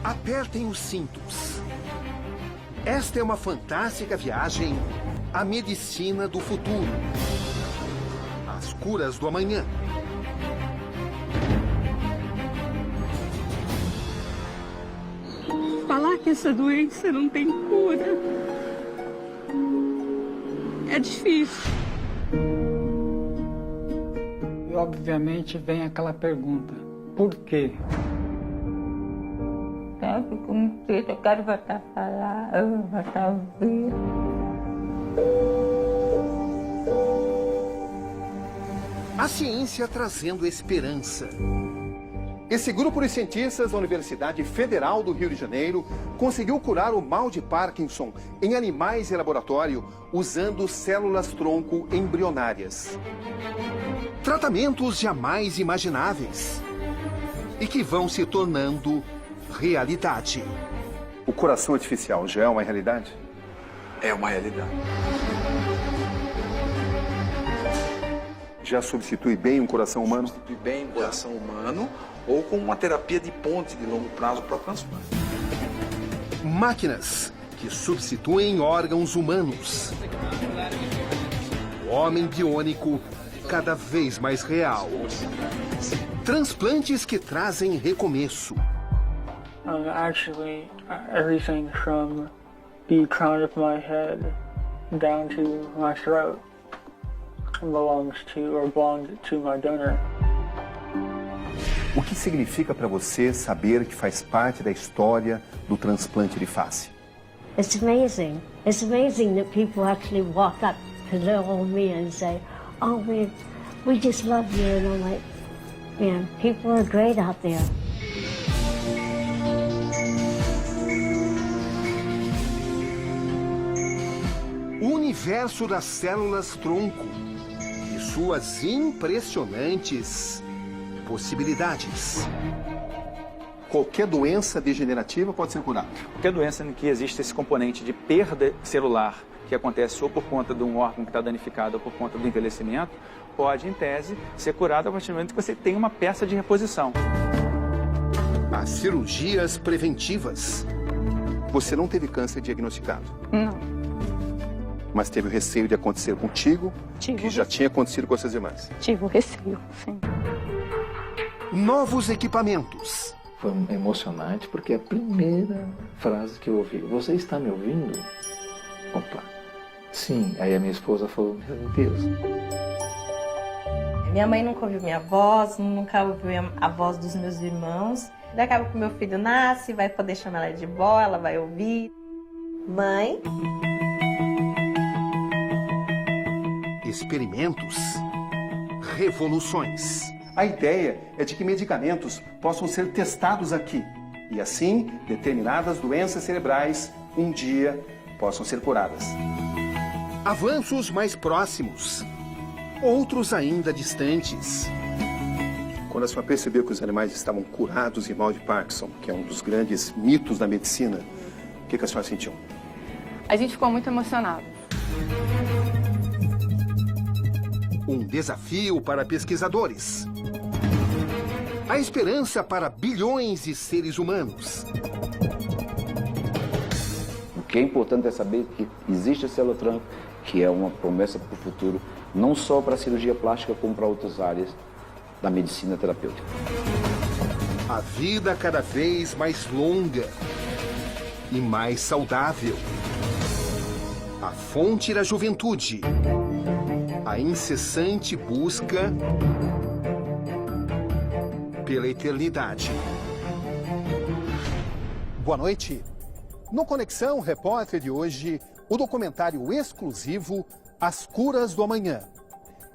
Apertem os cintos. Esta é uma fantástica viagem à medicina do futuro. As curas do amanhã. Falar que essa doença não tem cura é difícil. E obviamente vem aquela pergunta: por quê? Eu fico muito triste, eu quero voltar a falar, eu vou voltar a ouvir. A ciência trazendo esperança. Esse grupo de cientistas da Universidade Federal do Rio de Janeiro conseguiu curar o mal de Parkinson em animais em laboratório usando células-tronco embrionárias. Tratamentos jamais imagináveis e que vão se tornando realidade. O coração artificial já é uma realidade? É uma realidade. Já substitui bem um coração humano? Substitui bem um coração humano ou com uma terapia de ponte de longo prazo para transplante. Máquinas que substituem órgãos humanos. O homem biônico cada vez mais real. Transplantes que trazem recomeço. Actually, everything from the crown of my head down to my throat belongs to my donor. O que significa para você saber que faz parte da história do transplante de face? It's amazing. It's amazing that people actually walk up to little me and say, "Oh, we just love you." And I'm like, man, people are great out there. O universo das células-tronco e suas impressionantes possibilidades. Qualquer doença degenerativa pode ser curada. Qualquer doença em que existe esse componente de perda celular, que acontece ou por conta de um órgão que está danificado ou por conta do envelhecimento, pode, em tese, ser curada a partir do momento que você tem uma peça de reposição. As cirurgias preventivas. Você não teve câncer diagnosticado? Não. Mas teve o receio de acontecer contigo, que já tinha acontecido com as suas irmãs. Tive o receio, sim. Novos equipamentos. Foi emocionante porque a primeira frase que eu ouvi: "Você está me ouvindo?" Opa, sim. Aí a minha esposa falou: "Meu Deus." Minha mãe nunca ouviu minha voz, nunca ouviu a voz dos meus irmãos. Daqui a pouco meu filho nasce, vai poder chamar ela de vó, ela vai ouvir. Mãe. Experimentos. Revoluções. A ideia é de que medicamentos possam ser testados aqui e, assim, determinadas doenças cerebrais um dia possam ser curadas. Avanços mais próximos, outros ainda distantes. Quando a senhora percebeu que os animais estavam curados de mal de Parkinson, que é um dos grandes mitos da medicina, o que a senhora sentiu? A gente ficou muito emocionado. Um desafio para pesquisadores. A esperança para bilhões de seres humanos. O que é importante é saber que existe a célula-tronco, que é uma promessa para o futuro, não só para a cirurgia plástica, como para outras áreas da medicina terapêutica. A vida cada vez mais longa e mais saudável. A fonte da juventude. A incessante busca pela eternidade. Boa noite. No Conexão Repórter de hoje, o documentário exclusivo As Curas do Amanhã.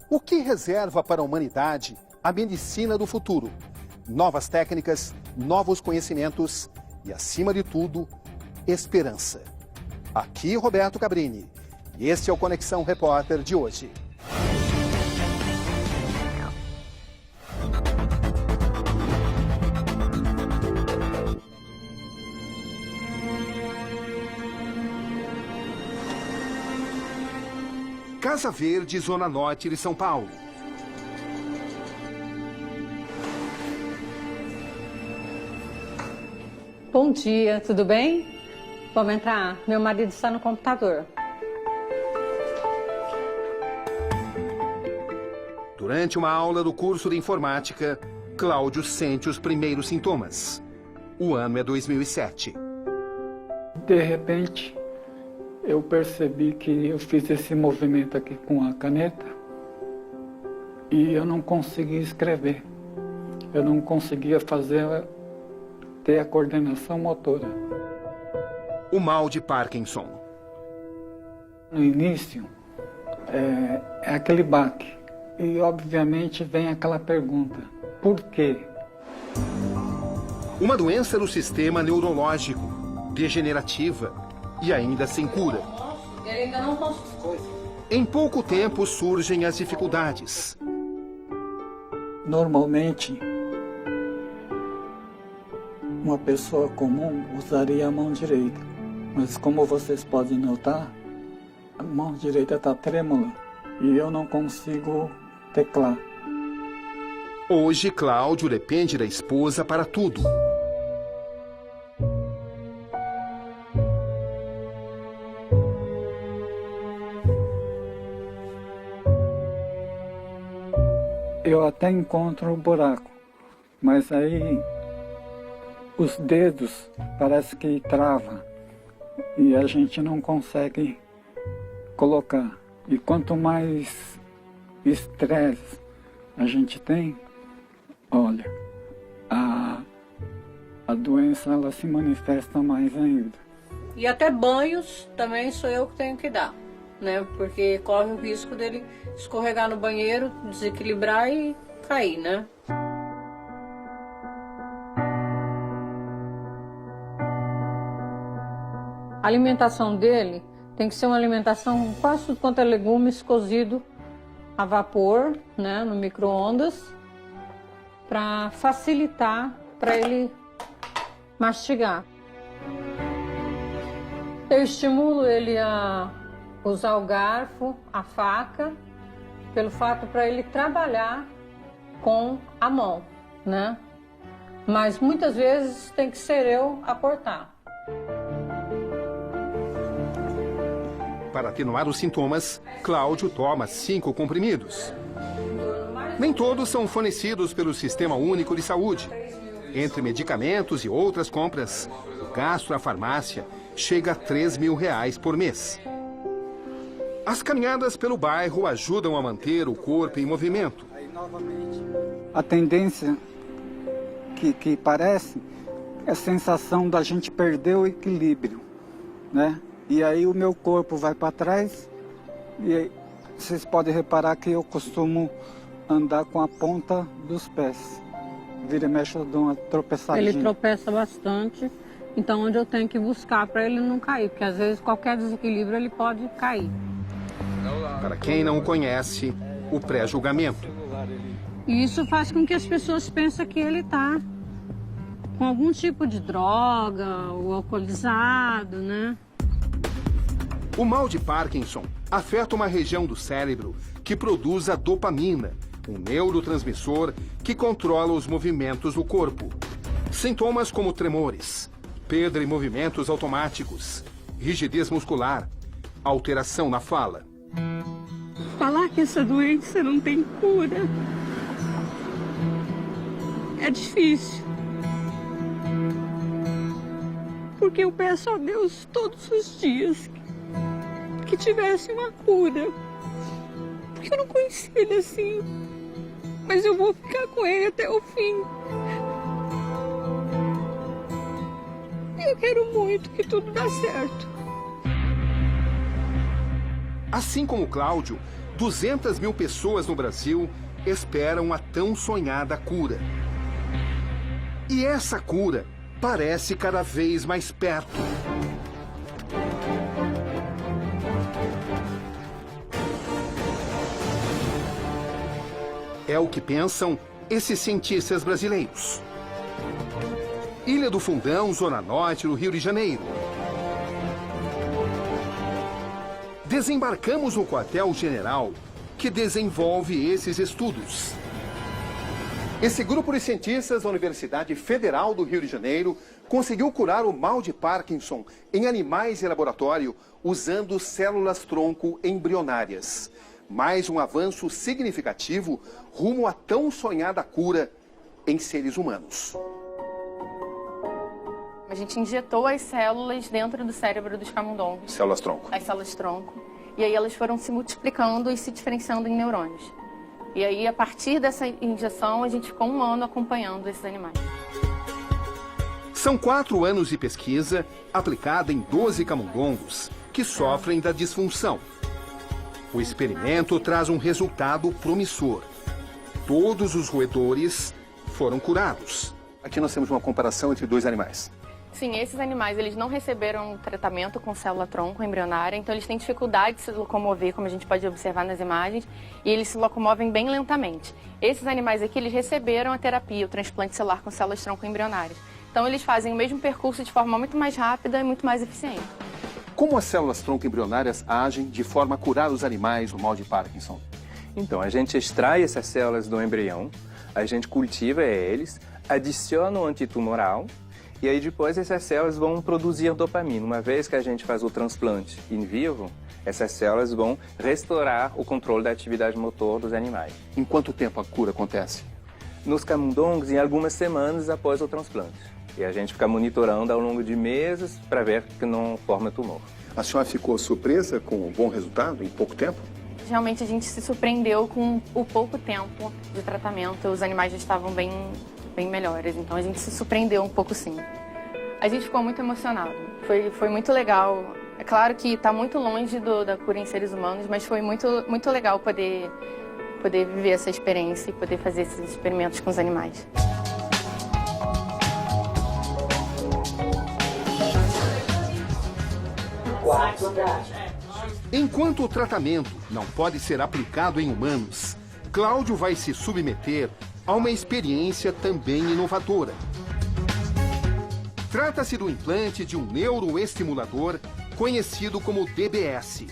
O que reserva para a humanidade a medicina do futuro? Novas técnicas, novos conhecimentos e, acima de tudo, esperança. Aqui Roberto Cabrini. E este é o Conexão Repórter de hoje. Casa Verde, Zona Norte de São Paulo. Bom dia, tudo bem? Vamos entrar. Meu marido está no computador. Durante uma aula do curso de informática, Cláudio sente os primeiros sintomas. O ano é 2007. De repente, eu percebi que eu fiz esse movimento aqui com a caneta e eu não conseguia escrever. Eu não conseguia ter a coordenação motora. O mal de Parkinson. No início, é aquele baque. E, obviamente, vem aquela pergunta: por quê? Uma doença do sistema neurológico, degenerativa e ainda sem cura. Ele ainda não conseguiu. Em pouco tempo surgem as dificuldades. Normalmente, uma pessoa comum usaria a mão direita. Mas como vocês podem notar, a mão direita está trêmula e eu não consigo teclar. Hoje, Cláudio depende da esposa para tudo. Eu até encontro o buraco, mas aí os dedos parece que trava e a gente não consegue colocar. E quanto mais estresse a gente tem, olha, a doença ela se manifesta mais ainda. E até banhos também sou eu que tenho que dar, né? Porque corre o risco dele escorregar no banheiro, desequilibrar e cair, né? A alimentação dele tem que ser uma alimentação quase tudo quanto é legumes cozido a vapor, né, no micro-ondas, para facilitar para ele mastigar. Eu estimulo ele a usar o garfo, a faca, pelo fato para ele trabalhar com a mão, né? Mas muitas vezes tem que ser eu a cortar. Para atenuar os sintomas, Cláudio toma 5 comprimidos. Nem todos são fornecidos pelo Sistema Único de Saúde. Entre medicamentos e outras compras, o gasto na farmácia chega a R$3.000 por mês. As caminhadas pelo bairro ajudam a manter o corpo em movimento. A tendência que parece é a sensação da gente perder o equilíbrio, né? E aí o meu corpo vai para trás e aí, vocês podem reparar que eu costumo andar com a ponta dos pés. Vira e mexe, eu dou uma tropeçadinha. Ele tropeça bastante, então onde eu tenho que buscar para ele não cair, porque às vezes qualquer desequilíbrio ele pode cair. Para quem não o conhece, o pré-julgamento. E isso faz com que as pessoas pensem que ele está com algum tipo de droga ou alcoolizado, né? O mal de Parkinson afeta uma região do cérebro que produz a dopamina, um neurotransmissor que controla os movimentos do corpo. Sintomas como tremores, perda em movimentos automáticos, rigidez muscular, alteração na fala. Falar que essa doença não tem cura é difícil. Porque eu peço a Deus todos os dias que tivesse uma cura. Porque eu não conhecia ele assim. Mas eu vou ficar com ele até o fim. Eu quero muito que tudo dê certo. Assim como Cláudio, 200.000 pessoas no Brasil esperam a tão sonhada cura. E essa cura parece cada vez mais perto. É o que pensam esses cientistas brasileiros. Ilha do Fundão, Zona Norte do Rio de Janeiro. Desembarcamos no quartel-general que desenvolve esses estudos. Esse grupo de cientistas da Universidade Federal do Rio de Janeiro conseguiu curar o mal de Parkinson em animais em laboratório usando células-tronco embrionárias. Mais um avanço significativo rumo à tão sonhada cura em seres humanos. A gente injetou as células dentro do cérebro dos camundongos. Células-tronco. As células-tronco. E aí elas foram se multiplicando e se diferenciando em neurônios. E aí, a partir dessa injeção, a gente ficou 1 ano acompanhando esses animais. São 4 anos de pesquisa aplicada em 12 camundongos que sofrem da disfunção. O experimento traz um resultado promissor. Todos os roedores foram curados. Aqui nós temos uma comparação entre 2 animais. Sim, esses animais eles não receberam tratamento com célula-tronco embrionária, então eles têm dificuldade de se locomover, como a gente pode observar nas imagens, e eles se locomovem bem lentamente. Esses animais aqui, eles receberam a terapia, o transplante celular com células-tronco embrionárias. Então eles fazem o mesmo percurso de forma muito mais rápida e muito mais eficiente. Como as células-tronco embrionárias agem de forma a curar os animais do mal de Parkinson? Então, a gente extrai essas células do embrião, a gente cultiva eles, adiciona o antitumoral, e aí depois essas células vão produzir dopamina. Uma vez que a gente faz o transplante in vivo, essas células vão restaurar o controle da atividade motor dos animais. Em quanto tempo a cura acontece? Nos camundongos, em algumas semanas após o transplante. E a gente fica monitorando ao longo de meses para ver que não forma tumor. A senhora ficou surpresa com o bom resultado em pouco tempo? Realmente a gente se surpreendeu com o pouco tempo de tratamento. Os animais já estavam bem melhores, então a gente se surpreendeu um pouco sim. A gente ficou muito emocionado, foi muito legal. É claro que está muito longe da cura em seres humanos, mas foi muito legal poder viver essa experiência e poder fazer esses experimentos com os animais. Enquanto o tratamento não pode ser aplicado em humanos, Cláudio vai se submeter a uma experiência também inovadora. Trata-se do implante de um neuroestimulador conhecido como DBS.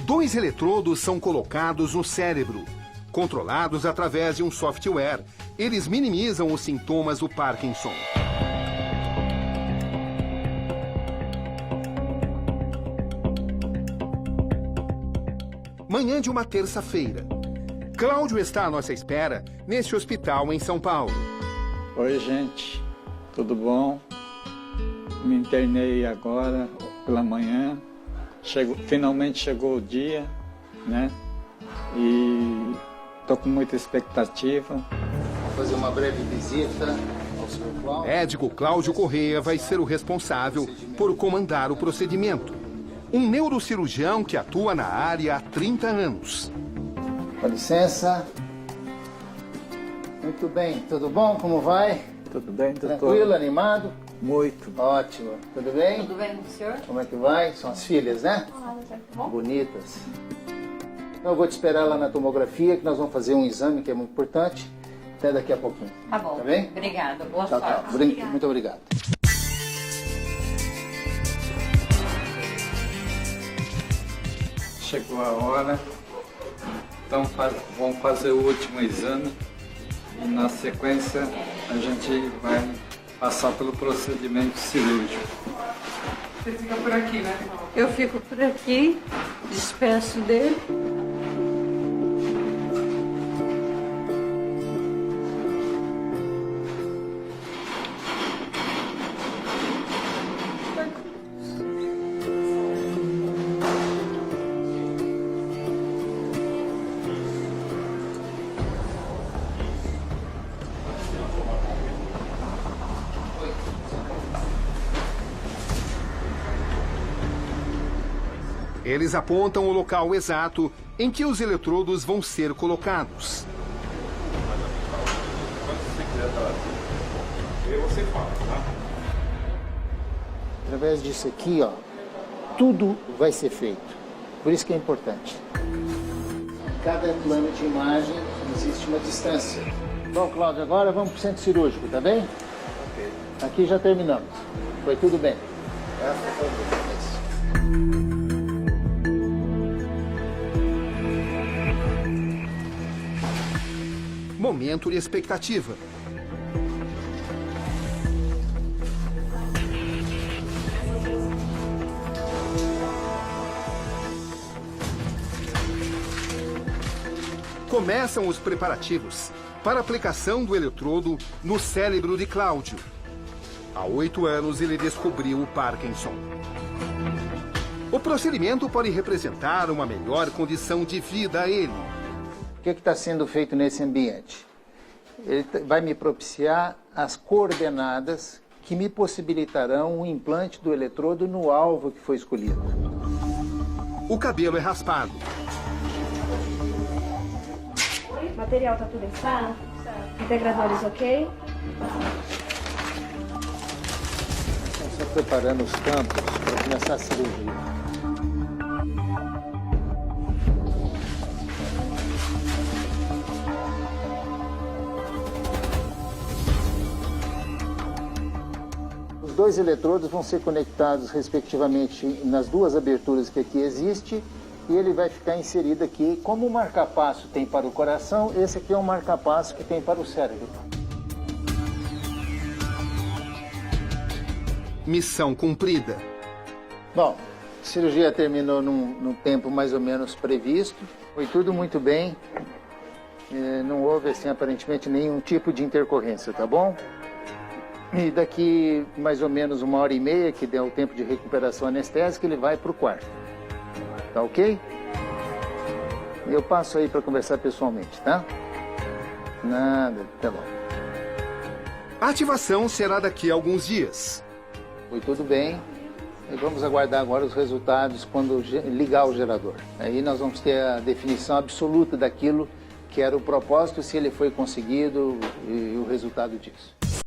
2 eletrodos são colocados no cérebro. Controlados através de um software, eles minimizam os sintomas do Parkinson. Manhã de uma terça-feira. Cláudio está à nossa espera neste hospital em São Paulo. Oi, gente. Tudo bom? Me internei agora pela manhã. Finalmente chegou o dia, né? E estou com muita expectativa. Vou fazer uma breve visita ao Sr. Cláudio. Médico Cláudio Correia vai ser o responsável por comandar o procedimento. Um neurocirurgião que atua na área há 30 anos. Com licença. Muito bem, tudo bom? Como vai? Tudo bem, doutor? Tranquilo, animado? Muito. Ótimo. Tudo bem? Tudo bem com o senhor? Como é que vai? São as filhas, né? Bonitas. Então eu vou te esperar lá na tomografia, que nós vamos fazer um exame que é muito importante. Até daqui a pouquinho. Tá bom. Tá bem? Obrigada. Boa Tchau, sorte. tchau. Muito obrigado. Chegou a hora. Então vamos fazer o último exame e na sequência a gente vai passar pelo procedimento cirúrgico. Você fica por aqui, né? Eu fico por aqui, despeço dele. Eles apontam o local exato em que os eletrodos vão ser colocados. Você fala, tá? Através disso aqui, ó, tudo vai ser feito. Por isso que é importante. Em cada plano de imagem existe uma distância. Bom, Cláudio, agora vamos para o centro cirúrgico, tá bem? Ok. Aqui já terminamos. Foi tudo bem. Graças a Deus. Momento de expectativa. Começam os preparativos para a aplicação do eletrodo no cérebro de Cláudio. Há 8 anos ele descobriu o Parkinson. O procedimento pode representar uma melhor condição de vida a ele. O que está sendo feito nesse ambiente? Ele vai me propiciar as coordenadas que me possibilitarão o implante do eletrodo no alvo que foi escolhido. O cabelo é raspado. O material está tudo instalado? Integradores ok? Estão só preparando os campos para começar a cirurgia. Os 2 eletrodos vão ser conectados respectivamente nas 2 aberturas que aqui existe e ele vai ficar inserido aqui. Como o marca-passo tem para o coração, esse aqui é o marca-passo que tem para o cérebro. Missão cumprida. Bom, a cirurgia terminou num tempo mais ou menos previsto. Foi tudo muito bem. Não houve, assim, aparentemente nenhum tipo de intercorrência, tá bom? E daqui mais ou menos 1h30, que deu o tempo de recuperação anestésica, ele vai para o quarto. Tá ok? Eu passo aí para conversar pessoalmente, tá? Nada, tá bom. A ativação será daqui a alguns dias. Foi tudo bem. E vamos aguardar agora os resultados quando ligar o gerador. Aí nós vamos ter a definição absoluta daquilo que era o propósito, se ele foi conseguido e o resultado disso.